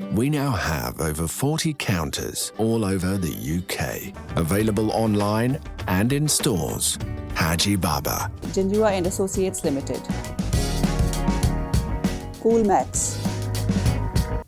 We now have over 40 counters all over the UK, available online and in stores. Haji Baba. Jinjua and Associates Limited. Coolmax.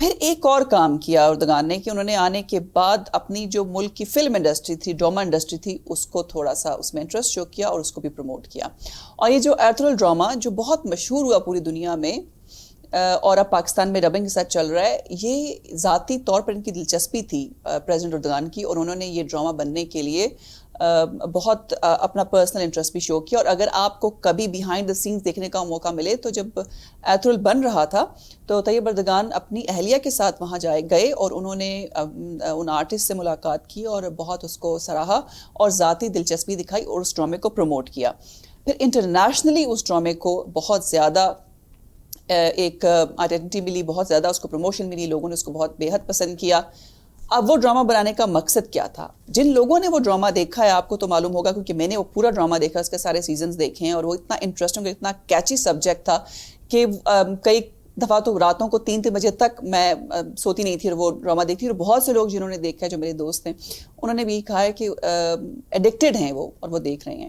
پھر ایک اور کام کیا Erdogan نے کہ انہوں نے آنے کے بعد اپنی جو ملک کی فلم انڈسٹری تھی, ڈرامہ انڈسٹری تھی, اس کو تھوڑا سا اس میں انٹرسٹ شو کیا اور اس کو بھی پروموٹ کیا. اور یہ جو ایرتھرل ڈرامہ جو بہت مشہور ہوا پوری دنیا میں اور اب پاکستان میں ڈبنگ کے ساتھ چل رہا ہے, یہ ذاتی طور پر ان کی دلچسپی تھی پریزیڈنٹ اردگان کی, اور انہوں نے یہ ڈرامہ بننے کے لیے بہت اپنا پرسنل انٹرسٹ بھی شو کیا. اور اگر آپ کو کبھی بیہائنڈ دا سینز دیکھنے کا موقع ملے تو جب ایرتھرل بن رہا تھا تو طیب اردگان اپنی اہلیہ کے ساتھ وہاں گئے اور انہوں نے ان آرٹسٹ سے ملاقات کی اور بہت اس کو سراہا اور ذاتی دلچسپی دکھائی اور اس ڈرامے کو پروموٹ کیا. پھر انٹرنیشنلی اس ڈرامے کو بہت زیادہ ایک آئیڈینٹی ملی, بہت زیادہ اس کو پروموشن ملی, لوگوں نے اس کو بہت بے حد پسند کیا. اب وہ ڈرامہ بنانے کا مقصد کیا تھا؟ جن لوگوں نے وہ ڈرامہ دیکھا ہے آپ کو تو معلوم ہوگا, کیونکہ میں نے وہ پورا ڈرامہ دیکھا, اس کے سارے سیزنز دیکھے ہیں, اور وہ اتنا انٹرسٹنگ, اتنا کیچی سبجیکٹ تھا کہ کئی دفعہ تو راتوں کو 3 بجے تک میں سوتی نہیں تھی اور وہ ڈرامہ دیکھتی. اور بہت سے لوگ جنہوں نے دیکھا ہے, جو میرے دوست ہیں, انہوں نے بھی کہا ہے کہ ایڈکٹڈ ہیں وہ اور وہ دیکھ رہے ہیں.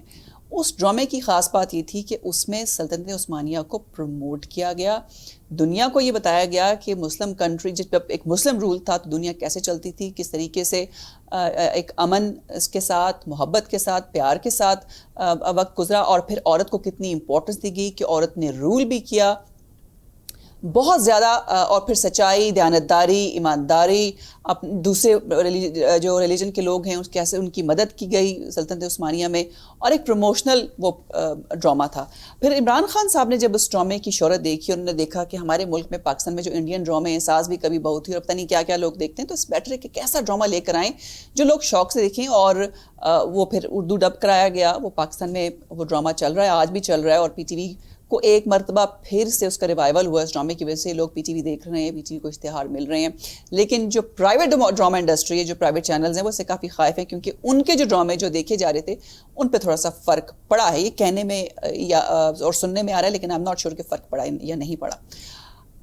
اس ڈرامے کی خاص بات یہ تھی کہ اس میں سلطنت عثمانیہ کو پروموٹ کیا گیا, دنیا کو یہ بتایا گیا کہ مسلم کنٹری, جب ایک مسلم رول تھا تو دنیا کیسے چلتی تھی, کس طریقے سے ایک امن اس کے ساتھ, محبت کے ساتھ, پیار کے ساتھ وقت گزرا, اور پھر عورت کو کتنی امپورٹنس دی گئی کہ عورت نے رول بھی کیا بہت زیادہ, اور پھر سچائی, دیانتداری, ایمانداری, دوسرے جو ریلیجن کے لوگ ہیں کیسے ان کی مدد کی گئی سلطنت عثمانیہ میں, اور ایک پروموشنل وہ ڈرامہ تھا. پھر عمران خان صاحب نے جب اس ڈرامے کی شہرت دیکھی, انہوں نے دیکھا کہ ہمارے ملک میں پاکستان میں جو انڈین ڈرامے ہیں, ساز بھی کبھی بہو تھی اور پتہ نہیں کیا کیا لوگ دیکھتے ہیں, تو اس بیٹر ہے کہ کیسا ڈرامہ لے کر آئیں جو لوگ شوق سے دیکھیں. اور وہ پھر اردو ڈب کرایا گیا, وہ پاکستان میں وہ ڈرامہ چل رہا ہے, آج بھی چل رہا ہے, اور پی ٹی وی کو ایک مرتبہ پھر سے اس کا ریوائول ہوا اس ڈرامے کی وجہ سے. لوگ پی ٹی وی دیکھ رہے ہیں, پی ٹی وی کو اشتہار مل رہے ہیں, لیکن جو پرائیویٹ ڈرامہ انڈسٹری ہے, جو پرائیویٹ چینلز ہیں, وہ اس سے کافی خائف ہیں, کیونکہ ان کے جو ڈرامے جو دیکھے جا رہے تھے ان پہ تھوڑا سا فرق پڑا ہے. یہ کہنے میں یا اور سننے میں آ رہا ہے, لیکن آئی ایم ناٹ شیور کہ فرق پڑا یا نہیں پڑا.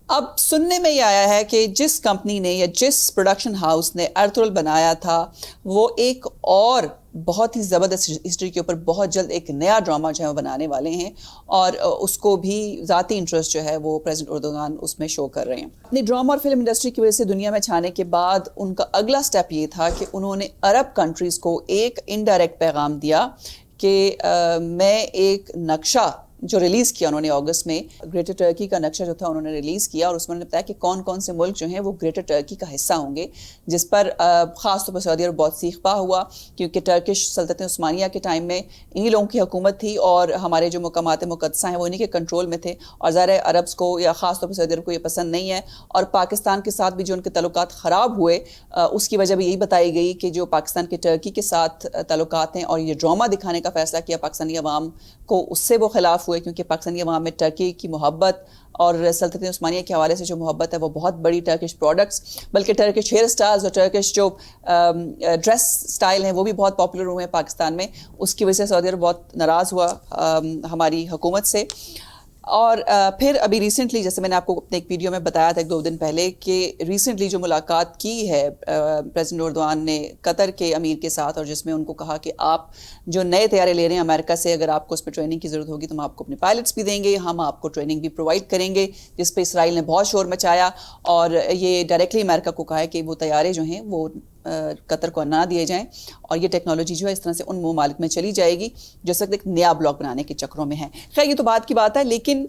اب سننے میں یہ آیا ہے کہ جس کمپنی نے یا جس پروڈکشن ہاؤس نے ایرتھرل بنایا تھا, وہ ایک اور بہت ہی زبردست ہسٹری کے اوپر بہت جلد ایک نیا ڈرامہ جو ہے وہ بنانے والے ہیں, اور اس کو بھی ذاتی انٹرسٹ جو ہے وہ پریزیڈنٹ اردگان اس میں شو کر رہے ہیں. اپنی ڈرامہ اور فلم انڈسٹری کی وجہ سے دنیا میں چھانے کے بعد ان کا اگلا سٹیپ یہ تھا کہ انہوں نے عرب کنٹریز کو ایک انڈائریکٹ پیغام دیا کہ میں ایک نقشہ جو ریلیز کیا انہوں نے اگست میں, گریٹر ٹرکی کا نقشہ جو تھا انہوں نے ریلیز کیا, اور اس میں انہوں نے بتایا کہ کون کون سے ملک جو ہیں وہ گریٹر ٹرکی کا حصہ ہوں گے, جس پر خاص طور پر سعودی عرب بہت سیخ پا ہوا, کیونکہ ٹرکش سلطنت عثمانیہ کے ٹائم میں انہی لوگوں کی حکومت تھی, اور ہمارے جو مقامات مقدسہ ہیں وہ انہی کے کنٹرول میں تھے, اور ظاہر عربس کو یا خاص طور پر سعودی عرب کو یہ پسند نہیں ہے. اور پاکستان کے ساتھ بھی جو ان کے تعلقات خراب ہوئے, اس کی وجہ بھی یہی بتائی گئی کہ جو پاکستان کے ٹرکی کے ساتھ تعلقات ہیں, اور یہ ڈرامہ دکھانے کا فیصلہ کیا پاکستانی عوام کو, اس سے وہ خلاف ہوئے, کیونکہ پاکستانی عوام میں ٹرکی کی محبت اور سلطنت عثمانیہ کے حوالے سے جو محبت ہے وہ بہت بڑی, ٹرکش پروڈکٹس, بلکہ ٹرکش ہیئر سٹائلز اور ٹرکش جو ڈریس سٹائل ہیں وہ بھی بہت پاپولر ہوئے ہیں پاکستان میں. اس کی وجہ سے سعودی عرب بہت ناراض ہوا ہماری حکومت سے. اور پھر ابھی ریسنٹلی, جیسے میں نے آپ کو اپنے ایک ویڈیو میں بتایا تھا 2 دن پہلے, کہ ریسنٹلی جو ملاقات کی ہے پریزیڈنٹ اردوان نے قطر کے امیر کے ساتھ, اور جس میں ان کو کہا کہ آپ جو نئے طیارے لے رہے ہیں امریکہ سے, اگر آپ کو اس پہ ٹریننگ کی ضرورت ہوگی تو ہم آپ کو اپنے پائلٹس بھی دیں گے, ہم آپ کو ٹریننگ بھی پرووائڈ کریں گے, جس پہ اسرائیل نے بہت شور مچایا, اور یہ ڈائریکٹلی امریکہ کو کہا ہے کہ وہ طیارے جو ہیں وہ قطر کو نہ دیے جائیں, اور یہ ٹیکنالوجی جو ہے اس طرح سے ان ممالک میں چلی جائے گی جو اس وقت ایک نیا بلاک بنانے کے چکروں میں ہے. خیر یہ تو بات کی بات ہے, لیکن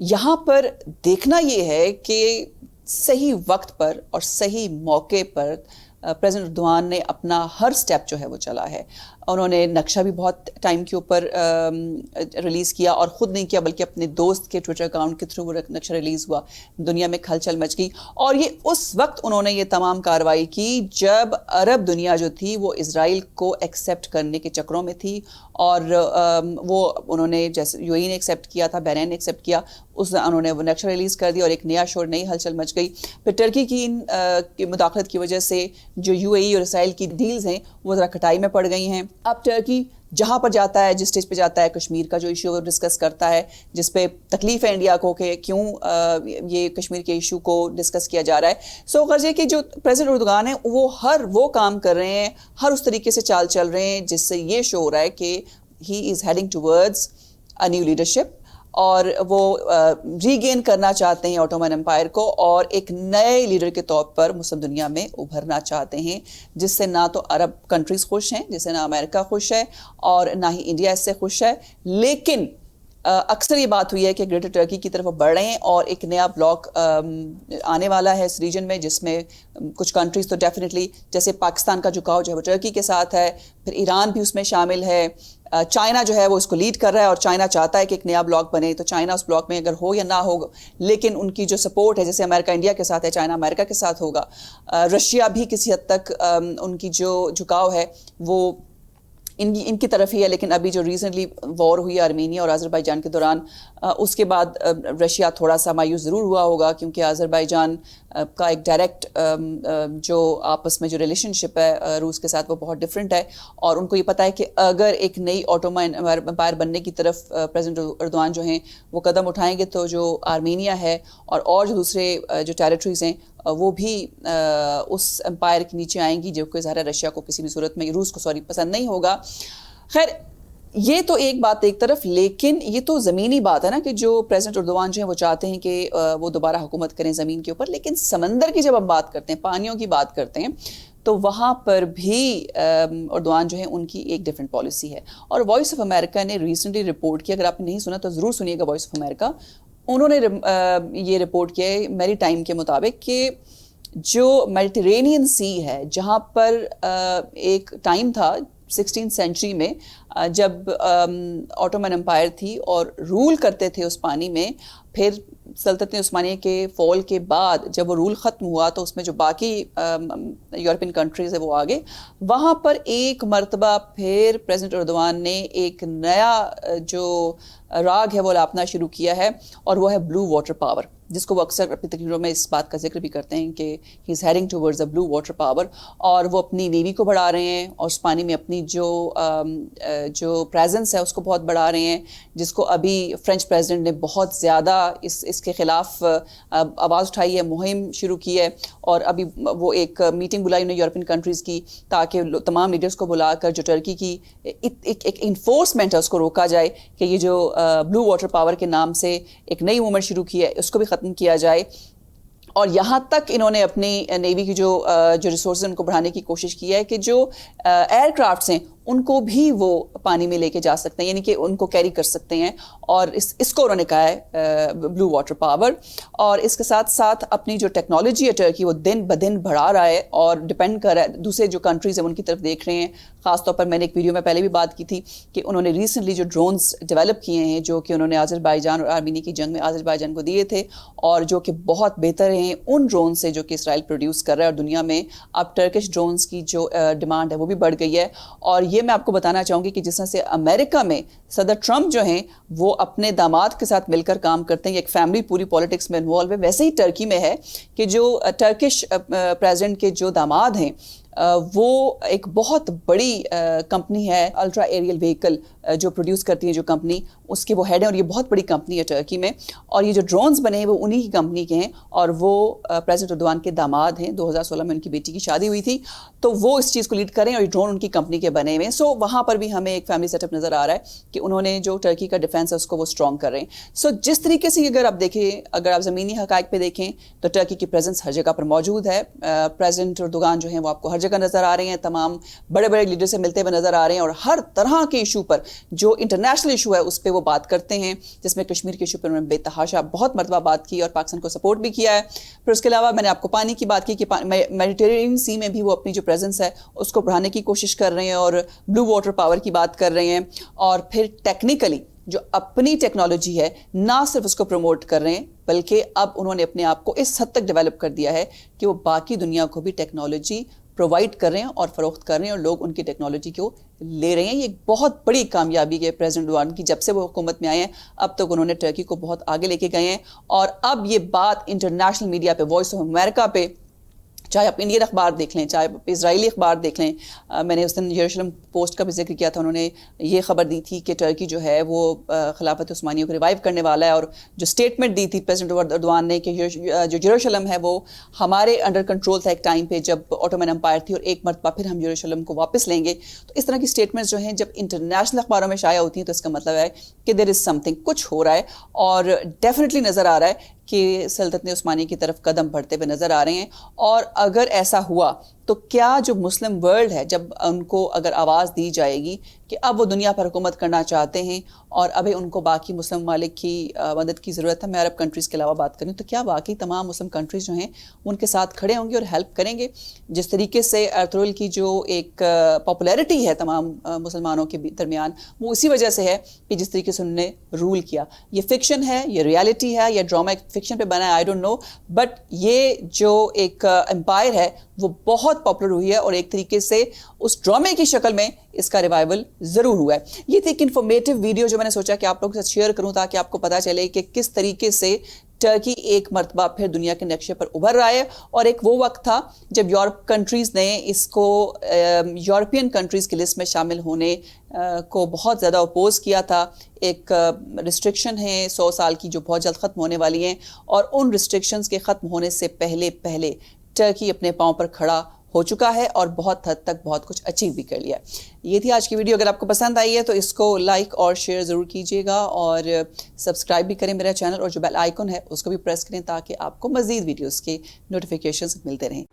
یہاں پر دیکھنا یہ ہے کہ صحیح وقت پر اور صحیح موقع پر پریزیڈنٹ اردوان نے اپنا ہر سٹیپ جو ہے وہ چلا ہے. انہوں نے نقشہ بھی بہت ٹائم کے اوپر ریلیز کیا, اور خود نہیں کیا بلکہ اپنے دوست کے ٹویٹر اکاؤنٹ کے تھرو وہ نقشہ ریلیز ہوا, دنیا میں کھلچل مچ گئی. اور یہ اس وقت انہوں نے یہ تمام کارروائی کی جب عرب دنیا جو تھی وہ اسرائیل کو ایکسیپٹ کرنے کے چکروں میں تھی, اور وہ انہوں نے جیسے یو اے نے ایکسیپٹ کیا تھا, بحرین نے ایکسیپٹ کیا, انہوں نے وہ نقشہ ریلیز کر دیا, اور ایک نیا شور, نئی ہلچل مچ گئی. پھر ٹرکی کی مداخلت کی وجہ سے جو یو اے ای اور اسرائیل کی ڈیلز ہیں وہ ذرا کھٹائی میں پڑ گئی ہیں. اب ٹرکی جہاں پر جاتا ہے, جس سٹیج پہ جاتا ہے, کشمیر کا جو ایشو وہ ڈسکس کرتا ہے, جس پہ تکلیف ہے انڈیا کو کہ کیوں یہ کشمیر کے ایشو کو ڈسکس کیا جا رہا ہے. سو غرض یہ کہ جو پریزیڈنٹ اردوغان ہیں وہ کام کر رہے ہیں, ہر اس طریقے سے چال چل رہے ہیں جس سے یہ شو ہو رہا ہے کہ he is heading towards a new leadership, اور وہ ری گین کرنا چاہتے ہیں آٹومن امپائر کو اور ایک نئے لیڈر کے طور پر مسلم دنیا میں ابھرنا چاہتے ہیں، جس سے نہ تو عرب کنٹریز خوش ہیں، جس سے نہ امریکہ خوش ہے اور نہ ہی انڈیا اس سے خوش ہے. لیکن اکثر یہ بات ہوئی ہے کہ گریٹر ٹرکی کی طرف بڑھ رہے ہیں اور ایک نیا بلاک آنے والا ہے اس ریجن میں، جس میں کچھ کنٹریز تو ڈیفینیٹلی جیسے پاکستان کا جھکاؤ جو ہے وہ ٹرکی کے ساتھ ہے، پھر ایران بھی اس میں شامل ہے، چائنا جو ہے وہ اس کو لیڈ کر رہا ہے اور چائنا چاہتا ہے کہ ایک نیا بلاک بنے. تو چائنا اس بلاک میں اگر ہو یا نہ ہو، لیکن ان کی جو سپورٹ ہے، جیسے امریکہ انڈیا کے ساتھ ہے، چائنا امریکہ کے ساتھ ہوگا. رشیا بھی کسی حد تک ان کی جو جھکاؤ ہے وہ ان کی طرف ہی ہے. لیکن ابھی جو ریسنٹلی وار ہوئی آرمینیا اور آذربائیجان کے دوران، اس کے بعد رشیا تھوڑا سا مایوس ضرور ہوا ہوگا، کیونکہ آذربائیجان کا ایک ڈائریکٹ جو آپس میں جو ریلیشن شپ ہے روس کے ساتھ وہ بہت ڈفرینٹ ہے، اور ان کو یہ پتہ ہے کہ اگر ایک نئی آٹومن امپائر بننے کی طرف پریزیڈنٹ اردوان جو ہیں وہ قدم اٹھائیں گے تو جو آرمینیا ہے اور جو دوسرے جو ٹیریٹریز ہیں وہ بھی اس امپائر کے نیچے آئیں گی، جو کہ ظاہر رشیا کو کسی بھی صورت میں روس کو پسند نہیں ہوگا. خیر یہ تو ایک بات ایک طرف، لیکن یہ تو زمینی بات ہے نا کہ جو پریزیڈنٹ اردوان جو ہیں وہ چاہتے ہیں کہ وہ دوبارہ حکومت کریں زمین کے اوپر. لیکن سمندر کی جب ہم بات کرتے ہیں، پانیوں کی بات کرتے ہیں، تو وہاں پر بھی اردوان جو ہے ان کی ایک ڈفرینٹ پالیسی ہے. اور وائس آف امریکہ نے ریسنٹلی رپورٹ کی، اگر آپ نے نہیں سنا تو ضرور سنیے گا وائس آف امریکہ. انہوں نے یہ رپورٹ کیا ہے میری ٹائم کے مطابق کہ جو میڈیٹرینین سی ہے، جہاں پر ایک ٹائم تھا 16 سینچری میں جب آٹومن امپائر تھی اور رول کرتے تھے اس پانی میں، پھر سلطنت عثمانیہ کے فال کے بعد جب وہ رول ختم ہوا تو اس میں جو باقی یورپین کنٹریز ہے وہ آگے، وہاں پر ایک مرتبہ پھر پریزیڈنٹ اردوان نے ایک نیا جو راگ ہے وہ لاپنا شروع کیا ہے، اور وہ ہے بلو واٹر پاور، جس کو وہ اکثر اپنی تقریروں میں اس بات کا ذکر بھی کرتے ہیں کہ he is heading towards a blue water power. اور وہ اپنی نیوی کو بڑھا رہے ہیں اور اس پانی میں اپنی جو پریزنس ہے اس کو بہت بڑھا رہے ہیں، جس کو ابھی فرینچ پریزیڈنٹ نے بہت زیادہ اس کے خلاف آواز اٹھائی ہے، مہم شروع کی ہے. اور ابھی وہ ایک میٹنگ بلائی انہوں نے یورپین کنٹریز کی، تاکہ تمام لیڈرز کو بلا کر جو ٹرکی کی ایک انفورسمنٹ ہے اس کو روکا جائے کہ یہ جو بلو واٹر پاور کے نام سے ایک نئی موومنٹ شروع کی ہے اس کو بھی ختم کیا جائے. اور یہاں تک انہوں نے اپنی نیوی کی جو ریسورسز ان کو بڑھانے کی کوشش کی ہے کہ جو ایئر کرافٹس ہیں ان کو بھی وہ پانی میں لے کے جا سکتے ہیں، یعنی کہ ان کو کیری کر سکتے ہیں. اور اس کو انہوں نے کہا ہے بلو واٹر پاور. اور اس کے ساتھ ساتھ اپنی جو ٹیکنالوجی ہے ٹرکی وہ دن بدن بڑھا رہا ہے اور ڈپینڈ کر رہا ہے دوسرے جو کنٹریز ہیں ان کی طرف دیکھ رہے ہیں. خاص طور پر میں نے ایک ویڈیو میں پہلے بھی بات کی تھی کہ انہوں نے ریسنٹلی جو ڈرونز ڈیولپ کیے ہیں، جو کہ انہوں نے آذربائیجان اور آرمینیا کی جنگ میں آذربائیجان کو دیے تھے، اور جو کہ بہت بہتر ہیں ان ڈرون سے جو کہ اسرائیل پروڈیوس کر رہا ہے. اور دنیا میں اب ٹرکش ڈرونز کی جو ڈیمانڈ ہے وہ بھی بڑھ گئی ہے. اور یہ میں آپ کو بتانا چاہوں گی کہ جس طرح سے امریکہ میں صدر ٹرمپ جو ہیں وہ اپنے داماد کے ساتھ مل کر کام کرتے ہیں، ایک فیملی پوری پالیٹکس میں انوالو ہے، ویسے ہی ٹرکی میں ہے کہ جو ٹرکش پریزیڈنٹ کے جو داماد ہیں وہ ایک بہت بڑی کمپنی ہے، الٹرا ایریل وہیکل جو پروڈیوس کرتی ہے جو کمپنی، اس کے وہ ہیڈ ہیں. اور یہ بہت بڑی کمپنی ہے ٹرکی میں، اور یہ جو ڈرونز بنے ہیں وہ انہی کی کمپنی کے ہیں، اور وہ پریزیڈنٹ اردوان کے داماد ہیں. 2016 میں ان کی بیٹی کی شادی ہوئی تھی، تو وہ اس چیز کو لیڈ کریں اور یہ ڈرون ان کی کمپنی کے بنے ہوئے ہیں. سو وہاں پر بھی ہمیں ایک فیملی سیٹ اپ نظر آ رہا ہے کہ انہوں نے جو ٹرکی کا ڈیفینس ہے اس کو وہ اسٹرانگ کر رہے ہیں. سو جس طریقے سے اگر آپ دیکھیں، اگر آپ زمینی حقائق پہ دیکھیں تو ٹرکی کی پریزنس ہر جگہ پر موجود ہے. پریزیڈنٹ اردوغان جو ہیں وہ آپ کو ہر جگہ نظر آ رہے ہیں، تمام بڑے بڑے لیڈر سے ملتے ہوئے نظر آ رہے ہیں، اور ہر طرح کے ایشو پر جو انٹرنیشنل ایشو ہے اس پہ وہ بات کرتے ہیں، جس میں کشمیر کے ایشو پر انہوں نے بے تحاشا بہت مرتبہ بات کی اور پاکستان کو سپورٹ بھی کیا ہے. پھر اس کے علاوہ میں نے آپ کو پانی کی بات کی کہ میڈیٹرینین سی میں بھی وہ اپنی جو پریزنس ہے اس کو بڑھانے کی کوشش کر رہے ہیں اور بلو واٹر پاور کی بات کر رہے ہیں. اور پھر ٹیکنیکلی جو اپنی ٹیکنالوجی ہے نہ صرف اس کو پروموٹ کر رہے ہیں، بلکہ اب انہوں نے اپنے آپ کو اس حد تک ڈیولپ کر دیا ہے کہ وہ باقی دنیا کو بھی ٹیکنالوجی پرووائڈ کر رہے ہیں اور فروخت کر رہے ہیں، اور لوگ ان کی ٹیکنالوجی کو لے رہے ہیں. یہ ایک بہت بڑی کامیابی ہے پریزیڈنٹ اردوغان کی. جب سے وہ حکومت میں آئے ہیں اب تک انہوں نے ٹرکی کو بہت آگے لے کے گئے ہیں، اور اب یہ بات انٹرنیشنل میڈیا پہ، وائس آف امریکہ پہ چاہے آپ انڈین اخبار دیکھ لیں، چاہے آپ اسرائیلی اخبار دیکھ لیں. میں نے اس دن یروشلم پوسٹ کا بھی ذکر کیا تھا، انہوں نے یہ خبر دی تھی کہ ٹرکی جو ہے وہ خلافت عثمانیہ کو ریوائیو کرنے والا ہے، اور جو اسٹیٹمنٹ دی تھی پریزیڈنٹ اردوان نے کہ جو یروشلم ہے وہ ہمارے انڈر کنٹرول تھا ایک ٹائم پہ جب آٹومن امپائر تھی، اور ایک مرتبہ پھر ہم یروشلم کو واپس لیں گے. تو اس طرح کی اسٹیٹمنٹس جو ہیں جب انٹرنیشنل اخباروں میں شائع ہوتی ہیں تو اس کا مطلب ہے کہ دیر از سم تھنگ، کچھ ہو رہا ہے، اور ڈیفینیٹلی نظر آ رہا ہے کہ سلطنت عثمانیہ کی طرف قدم بڑھتے ہوئے نظر آ رہے ہیں. اور اگر ایسا ہوا تو کیا جو مسلم ورلڈ ہے، جب ان کو اگر آواز دی جائے گی کہ اب وہ دنیا پر حکومت کرنا چاہتے ہیں اور ابھی ان کو باقی مسلم ممالک کی مدد کی ضرورت ہے، میں عرب کنٹریز کے علاوہ بات کروں، تو کیا واقعی تمام مسلم کنٹریز جو ہیں ان کے ساتھ کھڑے ہوں گے اور ہیلپ کریں گے؟ جس طریقے سے ارطغرل کی جو ایک پاپولیرٹی ہے تمام مسلمانوں کے درمیان، وہ اسی وجہ سے ہے کہ جس طریقے سے انہوں نے رول کیا. یہ فکشن ہے، یہ ریالٹی ہے، یہ ڈرامہ فکشن پہ بنا ہے، آئی ڈونٹ نو، بٹ یہ جو ایک امپائر ہے وہ بہت پاپولر ہوئی ہے، اور ایک طریقے سے اس ڈرامے کی شکل میں اس کا ریوائول ضرور ہوا ہے. یہ تھی ایک انفارمیٹیو ویڈیو جو میں نے سوچا کہ آپ لوگوں کے ساتھ شیئر کروں تاکہ آپ کو پتہ چلے کہ کس طریقے سے ٹرکی ایک مرتبہ پھر دنیا کے نقشے پر ابھر رہا ہے. اور ایک وہ وقت تھا جب یورپ کنٹریز نے اس کو یورپین کنٹریز کی لسٹ میں شامل ہونے کو بہت زیادہ اپوز کیا تھا. ایک ریسٹرکشن ہے 100 سال کی جو بہت جلد ختم ہونے والی ہیں، اور ان ریسٹرکشنز کے ختم ہونے سے پہلے ٹرکی اپنے پاؤں پر کھڑا ہو چکا ہے اور بہت حد تک بہت کچھ اچیو بھی کر لیا ہے. یہ تھی آج کی ویڈیو. اگر آپ کو پسند آئی ہے تو اس کو لائک اور شیئر ضرور کیجیے گا، اور سبسکرائب بھی کریں میرا چینل، اور جو بیل آئیکن ہے اس کو بھی پریس کریں تاکہ آپ کو مزید ویڈیوز کے نوٹیفیکیشنز ملتے رہیں.